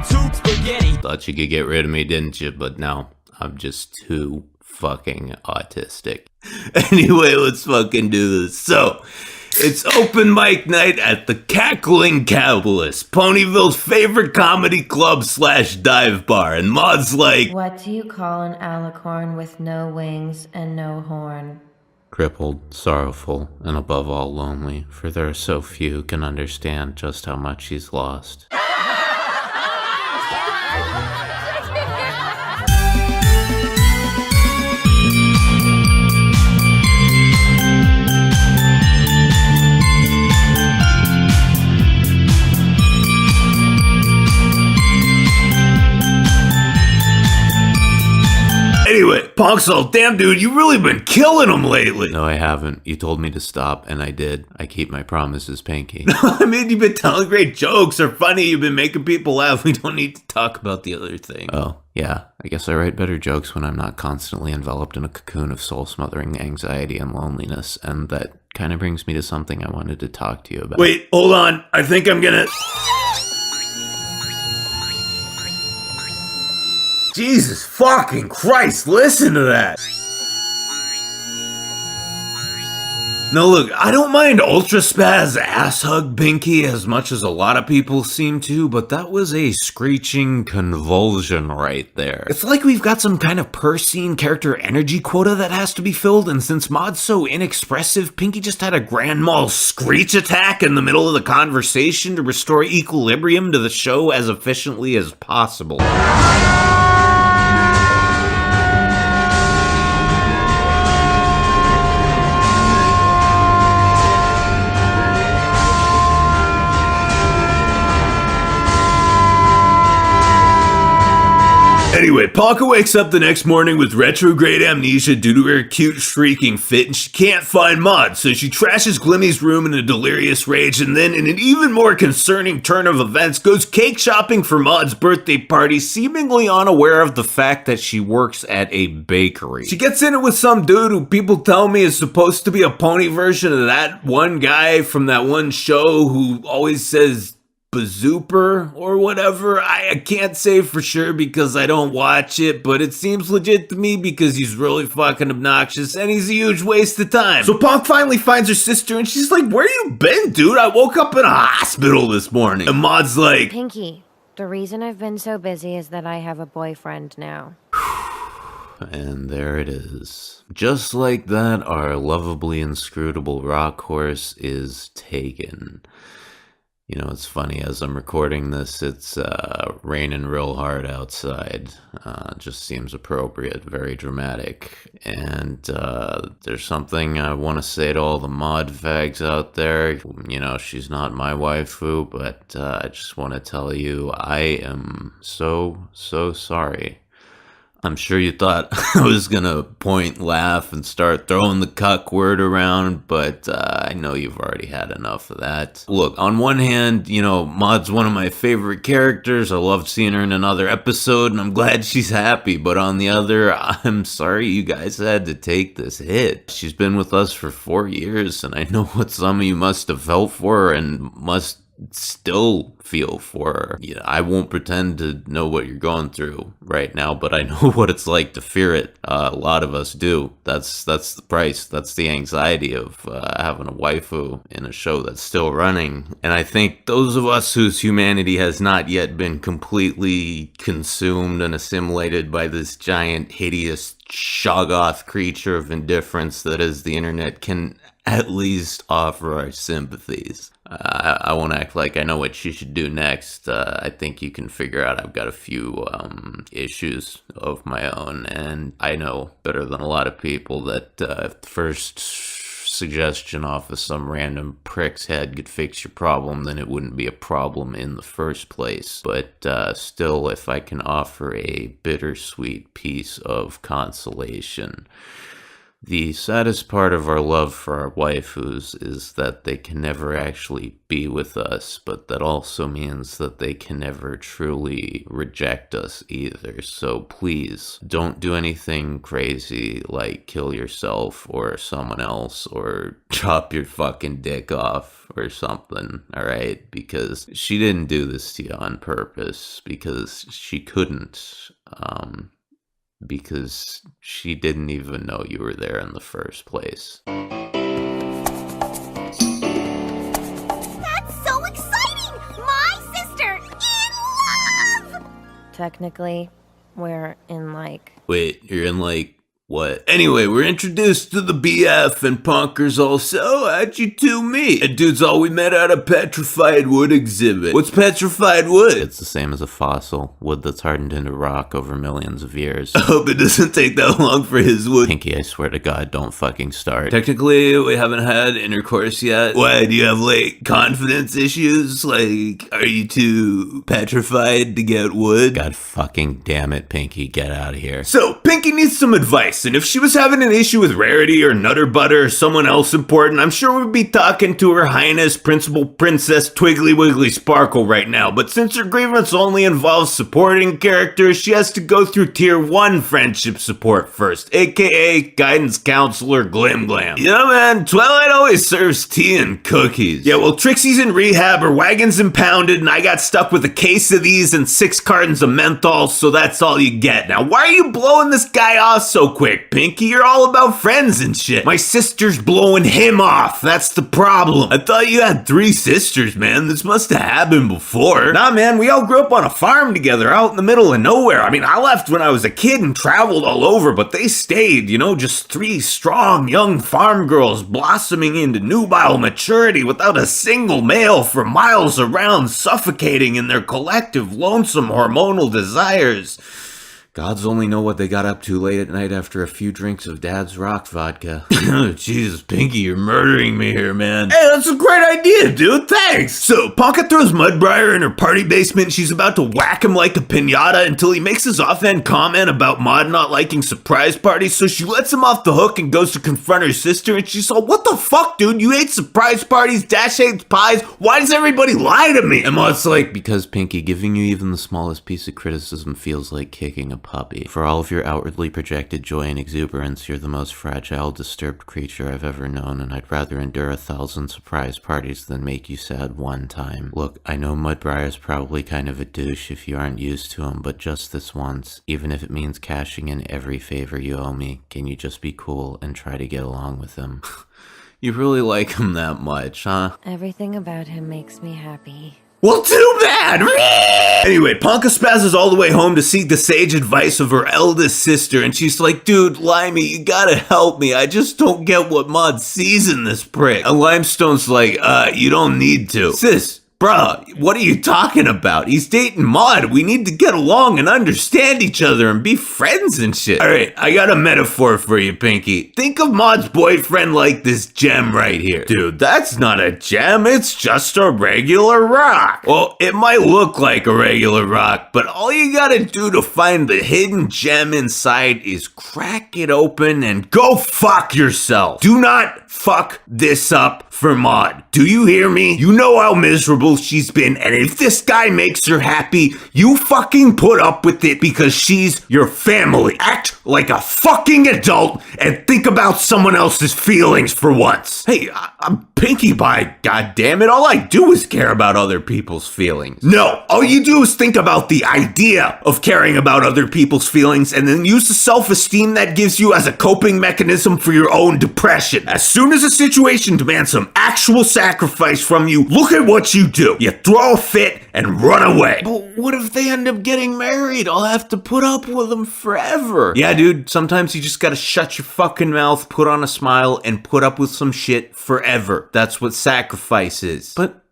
tube spaghetti. Thought you could get rid of me, didn't you? But no, I'm just too fucking autistic. Anyway, let's fucking do this. So, it's open mic night at the Cackling Capitalist, Ponyville's favorite comedy club / dive bar, and Maud's like, what do you call an alicorn with no wings and no horn? crippled, sorrowful, and above all lonely, for there are so few who can understand just how much he's lost. Anyway, Punk's all, damn dude, you really been killing them lately. No, I haven't. You told me to stop, and I did. I keep my promises, Pinky. I mean, you've been telling great jokes. They're funny. You've been making people laugh. We don't need to talk about the other thing. Oh, yeah. I guess I write better jokes when I'm not constantly enveloped in a cocoon of soul-smothering anxiety and loneliness, and that kind of brings me to something I wanted to talk to you about. Wait, hold on. I think I'm gonna... Jesus fucking Christ, listen to that! Now look, I don't mind Ultra Spaz ass hug Pinky as much as a lot of people seem to, but that was a screeching convulsion right there. It's like we've got some kind of per scene character energy quota that has to be filled, and since Maud's so inexpressive, Pinky just had a grand mal screech attack in the middle of the conversation to restore equilibrium to the show as efficiently as possible. Anyway, Ponka wakes up the next morning with retrograde amnesia due to her acute shrieking fit, and she can't find Maud, so she trashes Glimmy's room in a delirious rage, and then, in an even more concerning turn of events, goes cake shopping for Maud's birthday party, seemingly unaware of the fact that she works at a bakery. She gets in it with some dude who people tell me is supposed to be a pony version of that one guy from that one show who always says Bazooper or whatever. I can't say for sure because I don't watch it, but it seems legit to me because he's really fucking obnoxious and he's a huge waste of time. So Punk finally finds her sister and she's like, where you been, dude? I woke up in a hospital this morning. And Maud's like, Pinky, the reason I've been so busy is that I have a boyfriend now. and there it is. Just like that, our lovably inscrutable rock horse is taken. You know, it's funny, as I'm recording this, it's raining real hard outside. Just seems appropriate, very dramatic. And there's something I want to say to all the mod fags out there. You know, she's not my waifu, but I just want to tell you, I am so sorry. I'm sure you thought I was gonna point, laugh, and start throwing the cuck word around, but I know you've already had enough of that. Look, on one hand, you know, Maud's one of my favorite characters. I loved seeing her in another episode, and I'm glad she's happy. But on the other, I'm sorry you guys had to take this hit. She's been with us for 4 years, and I know what some of you must have felt for her and must still feel for her. Yeah, I won't pretend to know what you're going through right now, but I know what it's like to fear it. A lot of us do. That's the price. That's the anxiety of having a waifu in a show that's still running. And I think those of us whose humanity has not yet been completely consumed and assimilated by this giant, hideous Shoggoth creature of indifference that is the internet can at least offer our sympathies. I won't act like I know what she should do next. I think you can figure out I've got a few issues of my own, and I know better than a lot of people that if the first suggestion off of some random prick's head could fix your problem, then it wouldn't be a problem in the first place. But still, if I can offer a bittersweet piece of consolation, The saddest part of our love for our waifus is that they can never actually be with us, but that also means that they can never truly reject us either. So please, don't do anything crazy like kill yourself or someone else or chop your fucking dick off or something, alright? Because she didn't do this to you on purpose, because she couldn't. Because she didn't even know you were there in the first place. That's so exciting! My sister in love! Technically, we're in Wait, you're in what? Anyway, we're introduced to the BF and Punkers also. How'd you two meet? And dude's all we met at a petrified wood exhibit. What's petrified wood? It's the same as a fossil. Wood that's hardened into rock over millions of years. I hope it doesn't take that long for his wood. Pinky, I swear to God, don't fucking start. Technically, we haven't had intercourse yet. Why, do you have, confidence issues? Are you too petrified to get wood? God fucking damn it, Pinky, get out of here. So, Pinky needs some advice. And if she was having an issue with Rarity or Nutter Butter or someone else important, I'm sure we'd be talking to Her Highness Principal Princess Twiggly Wiggly Sparkle right now. But since her grievance only involves supporting characters, she has to go through Tier 1 friendship support first, aka Guidance Counselor Glim Glam. Yeah, man, Twilight always serves tea and cookies. Yeah, well, Trixie's in rehab, her wagon's impounded, and I got stuck with a case of these and 6 cartons of menthol, so that's all you get. Now, why are you blowing this guy off so quick? Pinky, you're all about friends and shit. My sister's blowing him off. That's the problem. I thought you had 3 sisters, man. This must have happened before. Nah, man, we all grew up on a farm together out in the middle of nowhere. I mean, I left when I was a kid and traveled all over, but they stayed, just 3 strong young farm girls blossoming into nubile maturity without a single male for miles around, suffocating in their collective lonesome hormonal desires. Gods only know what they got up to late at night after a few drinks of Dad's rock vodka. Jesus, Pinky, you're murdering me here, man. Hey, that's a great idea, dude. Thanks. So, Ponka throws Mudbriar in her party basement. She's about to whack him like a piñata until he makes his offhand comment about Maud not liking surprise parties. So she lets him off the hook and goes to confront her sister. And she's all, what the fuck, dude? You hate surprise parties? Dash hates pies? Why does everybody lie to me? And Maud's like, because, Pinky, giving you even the smallest piece of criticism feels like kicking a puppy. For all of your outwardly projected joy and exuberance, you're the most fragile, disturbed creature I've ever known, and I'd rather endure 1,000 surprise parties than make you sad one time. Look, I know Mudbriar's probably kind of a douche if you aren't used to him, but just this once, even if it means cashing in every favor you owe me, can you just be cool and try to get along with him? You really like him that much, huh? everything about him makes me happy. Well, too bad! Anyway, Ponka spazzes all the way home to seek the sage advice of her eldest sister, and she's like, dude, Limey, you gotta help me. I just don't get what Maud sees in this prick. And Limestone's like, you don't need to. Sis, bruh, what are you talking about? He's dating Maud. We need to get along and understand each other and be friends and shit. Alright, I got a metaphor for you, Pinky. Think of Maud's boyfriend like this gem right here. Dude, that's not a gem. It's just a regular rock. Well, it might look like a regular rock, but all you gotta do to find the hidden gem inside is crack it open and go fuck yourself. Do not fuck this up for Maud. Do you hear me? You know how miserable she's been, and if this guy makes her happy, you fucking put up with it because she's your family. Act like a fucking adult and think about someone else's feelings for once. Hey, I'm Pinkie Pie, goddammit. All I do is care about other people's feelings. No, all you do is think about the idea of caring about other people's feelings and then use the self-esteem that gives you as a coping mechanism for your own depression. As soon as a situation demands some actual sacrifice from you, look at what you do. You throw a fit and run away. But what if they end up getting married? I'll have to put up with them forever. Yeah, dude, sometimes you just gotta shut your fucking mouth, put on a smile, and put up with some shit forever. That's what sacrifice is. But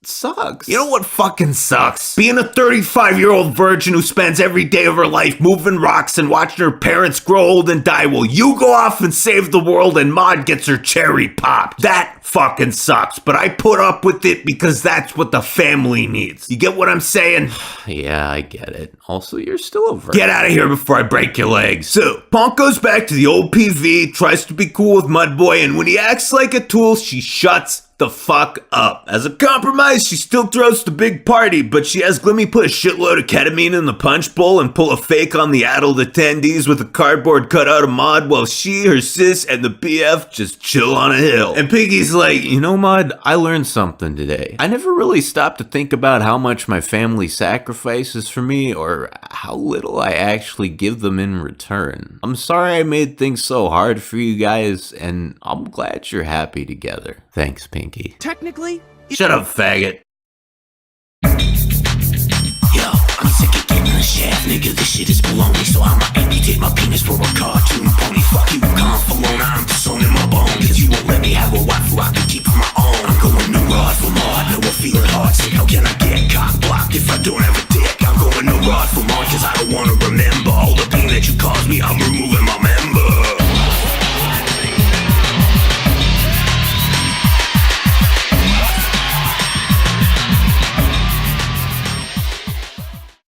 sucks. You know what fucking sucks? Being a 35-year-old virgin who spends every day of her life moving rocks and watching her parents grow old and die while you go off and save the world and Maud gets her cherry popped. That fucking sucks, but I put up with it because that's what the family needs. You get what I'm saying? Yeah, I get it. Also, you're still a virgin. Get out of here before I break your legs. So, Punk goes back to the old PV, tries to be cool with Mudboy, and when he acts like a tool, she shuts the fuck up. As a compromise, she still throws the big party, but she has Glimmy put a shitload of ketamine in the punch bowl and pull a fake on the addled attendees with a cardboard cutout of Maud while she, her sis, and the BF just chill on a hill. And Piggy's like, You know, Maud, I learned something today. I never really stopped to think about how much my family sacrifices for me or how little I actually give them in return. I'm sorry I made things so hard for you guys, and I'm glad you're happy together. Thanks, Pinky. Technically, shut up, faggot. Yo, I'm sick of getting the shaft, nigga, this shit is baloney. So I'ma amputate my penis for a cartoon pony. Fuck you, Confalona, I'm disowning